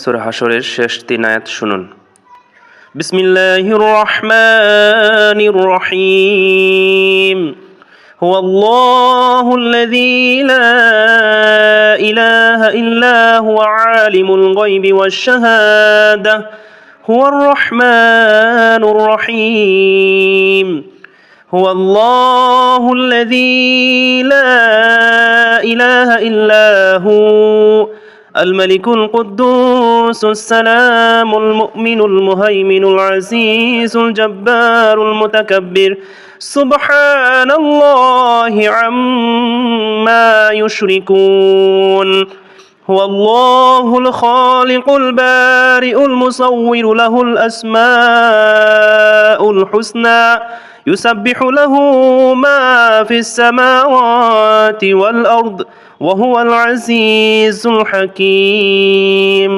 সূরা হাশরের শেষ 3 আয়াত শুনুন। বিসমিল্লাহির রহমানির রহিম। হুয়াল্লাহুল্লাযী লা ইলাহা ইল্লা হুয়া আলিমুল গায়বি ওয়াশ শাহাদাহ হুয়ার রহমানুর রহিম। হুয়াল্লাহুল্লাযী লা ইলাহা ইল্লা হু الملك القدوس السلام المؤمن المهيمن العزيز الجبار المتكبر سبحان الله عما يشركون. هو الله الخالق البارئ المصور له الأسماء الحسنى يسبح له ما في السماوات والأرض وهو العزيز الحكيم.